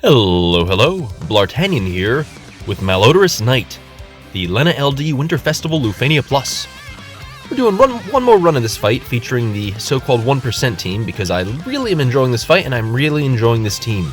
Hello, Bl'Artagnan here with Malodorus Knight, the Lena LD Winter Festival Lufania Plus. We're doing one more run of this fight featuring the so-called 1% team because I really am enjoying this fight and I'm really enjoying this team.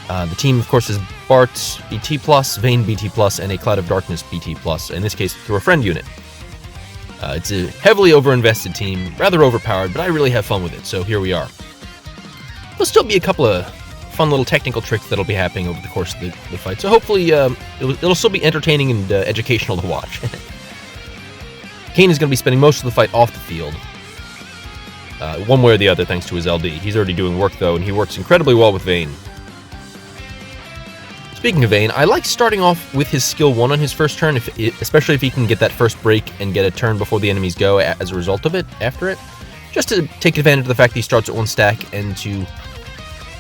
The team, of course, is Bart BT+, Vayne BT+, and a Cloud of Darkness BT+, in this case through a friend unit. It's a heavily overinvested team, rather overpowered, but I really have fun with it, so here we are. There'll still be a couple of fun little technical tricks that'll be happening over the course of the fight, so hopefully it'll still be entertaining and educational to watch. Kain is going to be spending most of the fight off the field, one way or the other thanks to his LD. He's already doing work though, and he works incredibly well with Vayne. Speaking of Vayne, I like starting off with his skill 1 on his first turn, especially if he can get that first break and get a turn before the enemies go as a result of it, after it, just to take advantage of the fact that he starts at 1 stack and to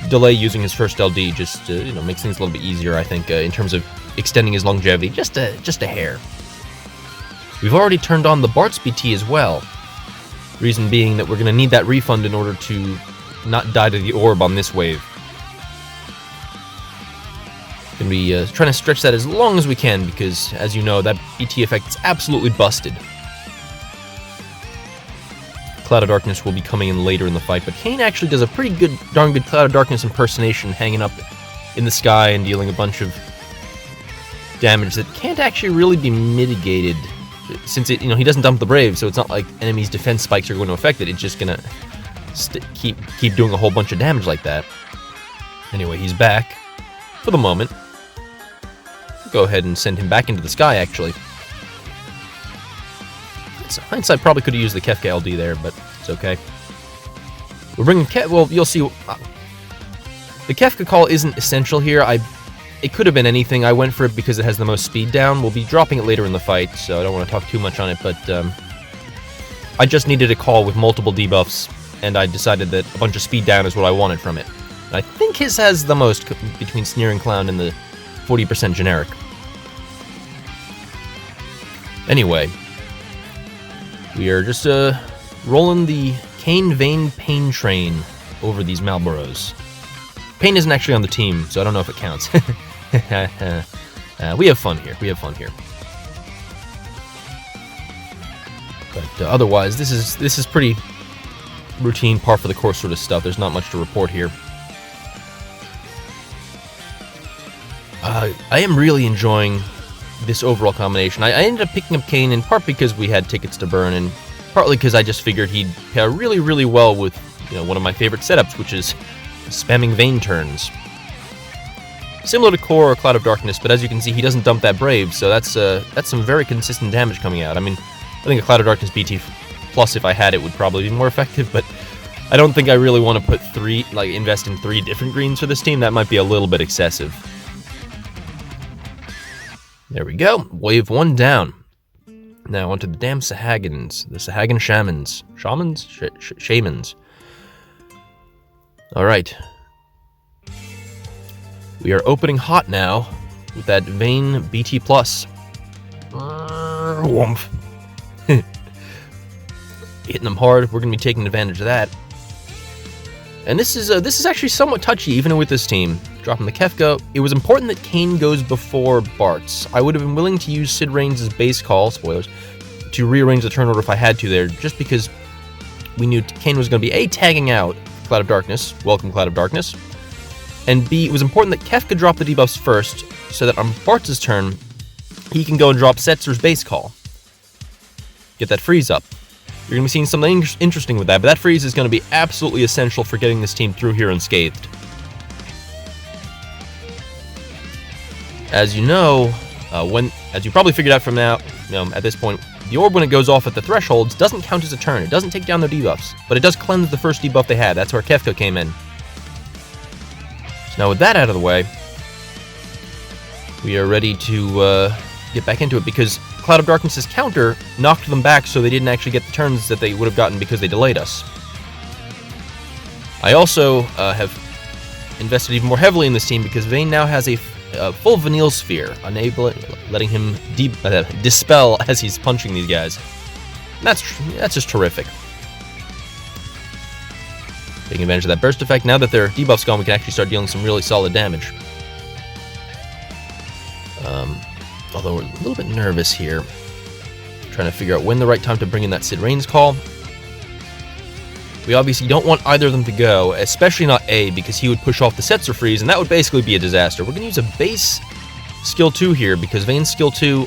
delay using his first LD just makes things a little bit easier, I think, in terms of extending his longevity just a hair. We've already turned on the Bart's BT as well. Reason being that we're going to need that refund in order to not die to the orb on this wave. Going to be trying to stretch that as long as we can because, as you know, that BT effect is absolutely busted. Cloud of Darkness will be coming in later in the fight, but Kain actually does a pretty darn good Cloud of Darkness impersonation, hanging up in the sky and dealing a bunch of damage that can't actually really be mitigated, since he doesn't dump the Brave, so it's not like enemies' defense spikes are going to affect it. It's just gonna keep doing a whole bunch of damage like that. Anyway, he's back for the moment. Go ahead and send him back into the sky, actually. Hindsight probably could have used the Kefka LD there, but it's okay. We're bringing well, you'll see. The Kefka call isn't essential here. It could have been anything. I went for it because it has the most speed down. We'll be dropping it later in the fight, so I don't want to talk too much on it, but I just needed a call with multiple debuffs, and I decided that a bunch of speed down is what I wanted from it. And I think his has the most between Sneering Clown and the 40% generic. Anyway, we are just rolling the Kain Vayne Pain train over these Malboros. Pain isn't actually on the team, so I don't know if it counts. We have fun here. But otherwise, this is pretty routine, par for the course sort of stuff. There's not much to report here. I am really enjoying this overall combination. I ended up picking up Kain in part because we had tickets to burn, and partly because I just figured he'd pair really, really well with one of my favorite setups, which is spamming Vayne turns. Similar to Core or Cloud of Darkness, but as you can see, he doesn't dump that Brave, so that's some very consistent damage coming out. I mean, I think a Cloud of Darkness BT Plus, if I had it, would probably be more effective, but I don't think I really want to invest in 3 different greens for this team. That might be a little bit excessive. There we go. Wave 1 down. Now onto the damn Sahagins. The Sahagan Shamans. Shamans. Alright. We are opening hot now with that Vayne BT+. Womp. Hitting them hard. We're going to be taking advantage of that. And this is actually somewhat touchy, even with this team. Dropping the Kefka. It was important that Kain goes before Bart's. I would have been willing to use Sid Reigns' base call, spoilers, to rearrange the turn order if I had to there, just because we knew Kain was going to be A, tagging out Cloud of Darkness, welcome Cloud of Darkness, and B, it was important that Kefka drop the debuffs first, so that on Bart's turn, he can go and drop Setzer's base call. Get that freeze up. You're going to be seeing something interesting with that, but that freeze is going to be absolutely essential for getting this team through here unscathed. As you know, as you probably figured out from now, at this point, the orb when it goes off at the thresholds doesn't count as a turn. It doesn't take down their debuffs, but it does cleanse the first debuff they had. That's where Kefka came in. So now with that out of the way, we are ready to get back into it because Cloud of Darkness's counter knocked them back so they didn't actually get the turns that they would have gotten because they delayed us. I also have invested even more heavily in this team because Vayne now has a full Vanille Sphere, letting him dispel as he's punching these guys. And that's just terrific. Taking advantage of that burst effect. Now that their debuff's gone, we can actually start dealing some really solid damage. Although we're a little bit nervous here. Trying to figure out when the right time to bring in that Sid Rain's call. We obviously don't want either of them to go, especially not A, because he would push off the Setzer Freeze, and that would basically be a disaster. We're going to use a base skill 2 here, because Vayne's skill 2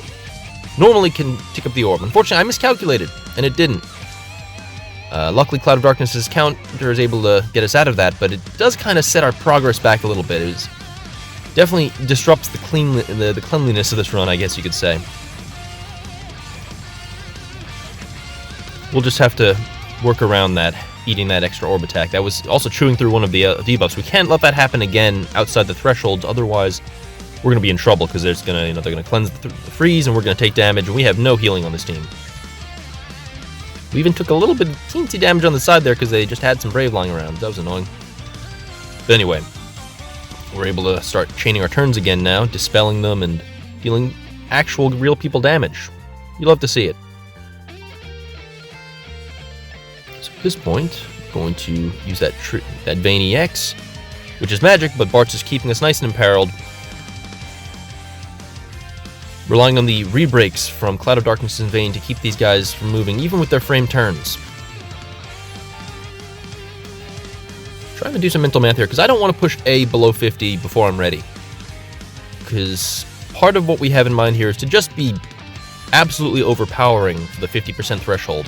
normally can tick up the orb. Unfortunately, I miscalculated, and it didn't. Luckily, Cloud of Darkness's counter is able to get us out of that, but it does kind of set our progress back a little bit. It definitely disrupts the cleanliness of this run, I guess you could say. We'll just have to work around that, eating that extra orb attack. That was also chewing through one of the debuffs. We can't let that happen again outside the thresholds, otherwise we're going to be in trouble, because they're going to cleanse the freeze, and we're going to take damage, and we have no healing on this team. We even took a little bit of teensy damage on the side there, because they just had some Brave lying around. That was annoying. But anyway, we're able to start chaining our turns again now, dispelling them, and dealing actual real people damage. You love to see it. So at this point, I'm going to use that Vayne EX, which is magic, but Bart's is keeping us nice and imperiled. Relying on the rebreaks from Cloud of Darkness and Vayne to keep these guys from moving, even with their frame turns. Trying to do some mental math here, because I don't want to push A below 50 before I'm ready. Because part of what we have in mind here is to just be absolutely overpowering for the 50% threshold.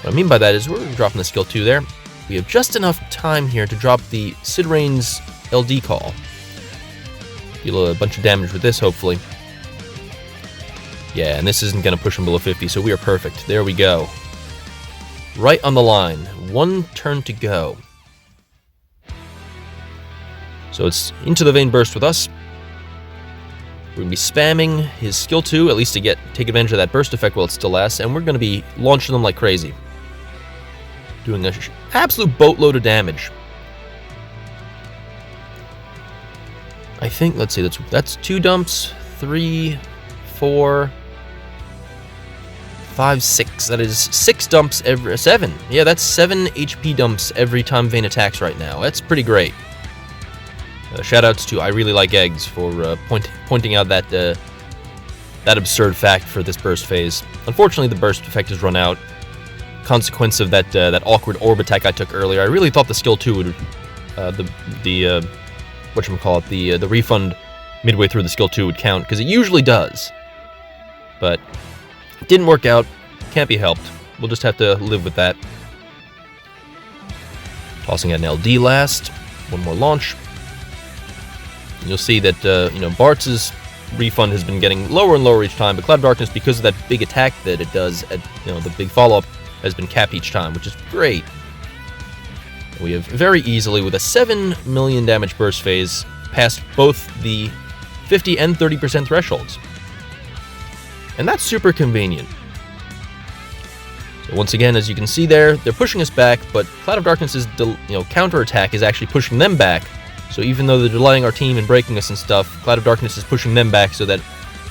What I mean by that is we're dropping the skill 2 there. We have just enough time here to drop the Sid Rain's LD call. Deal a bunch of damage with this, hopefully. Yeah, and this isn't going to push him below 50, so we are perfect. There we go. Right on the line. One turn to go. So it's into the Vayne burst with us. We're going to be spamming his skill 2, at least to take advantage of that burst effect while it still lasts, and we're going to be launching them like crazy. Doing an absolute boatload of damage. I think, let's see, that's 2 dumps, 3, 4, 5, 6. That is 6 dumps every 7. Yeah, that's 7 HP dumps every time Vayne attacks right now. That's pretty great. Shoutouts to I Really Like Eggs for pointing out that absurd fact for this burst phase. Unfortunately, the burst effect has run out. Consequence of that awkward orb attack I took earlier. I really thought the skill 2 would the refund midway through the skill 2 would count, because it usually does. But it didn't work out. Can't be helped. We'll just have to live with that. Tossing out an LD last. One more launch. And you'll see that Bart's refund has been getting lower and lower each time, but Cloud of Darkness, because of that big attack that it does, the big follow-up, has been capped each time, which is great. We have very easily, with a 7 million damage burst phase, passed both the 50 and 30% thresholds. And that's super convenient. So once again, as you can see there, they're pushing us back, but Cloud of Darkness's counter-attack is actually pushing them back. So even though they're delaying our team and breaking us and stuff, Cloud of Darkness is pushing them back so that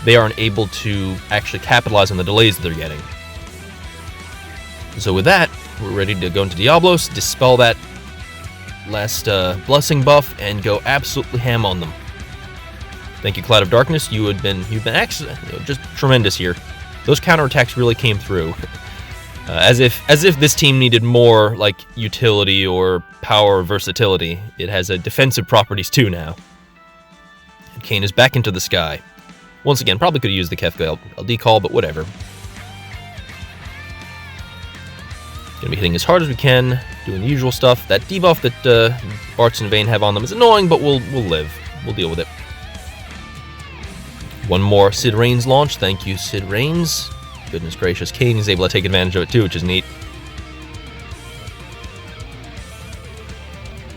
they aren't able to actually capitalize on the delays that they're getting. So with that, we're ready to go into Diablos, dispel that last blessing buff, and go absolutely ham on them. Thank you, Cloud of Darkness. You've been actually just tremendous here. Those counterattacks really came through. As if this team needed more utility or power or versatility. It has defensive properties too now. And Kain is back into the sky. Once again, probably could have used the Kefka LD call, but whatever. Gonna be hitting as hard as we can, doing the usual stuff. That debuff that Bartz and Vayne have on them is annoying, but we'll live. We'll deal with it. One more Sid Rain's launch. Thank you, Sid Rain's. Goodness gracious, Kain is able to take advantage of it too, which is neat.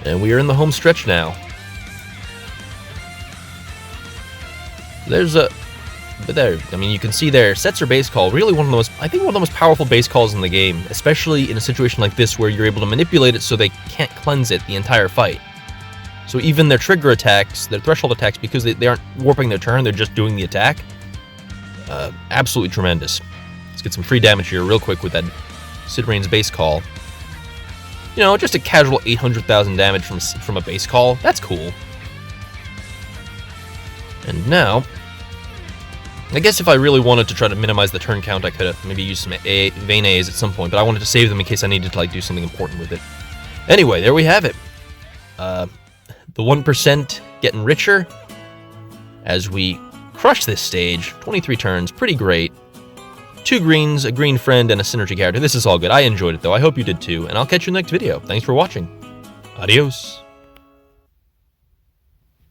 And we are in the home stretch now. You can see there, Setzer base call, really one of the most powerful base calls in the game, especially in a situation like this where you're able to manipulate it so they can't cleanse it the entire fight. So even their trigger attacks, their threshold attacks, because they aren't warping their turn, they're just doing the attack. Absolutely tremendous. Let's get some free damage here real quick with that Sid Rain's base call. You know, just a casual 800,000 damage from a base call. That's cool. And now, I guess if I really wanted to try to minimize the turn count, I could have maybe used some Vayne A's at some point, but I wanted to save them in case I needed to like do something important with it. Anyway, there we have it. The 1% getting richer as we crush this stage. 23 turns, pretty great. 2 greens, a green friend, and a synergy character. This is all good. I enjoyed it though. I hope you did too, and I'll catch you in the next video. Thanks for watching. Adios.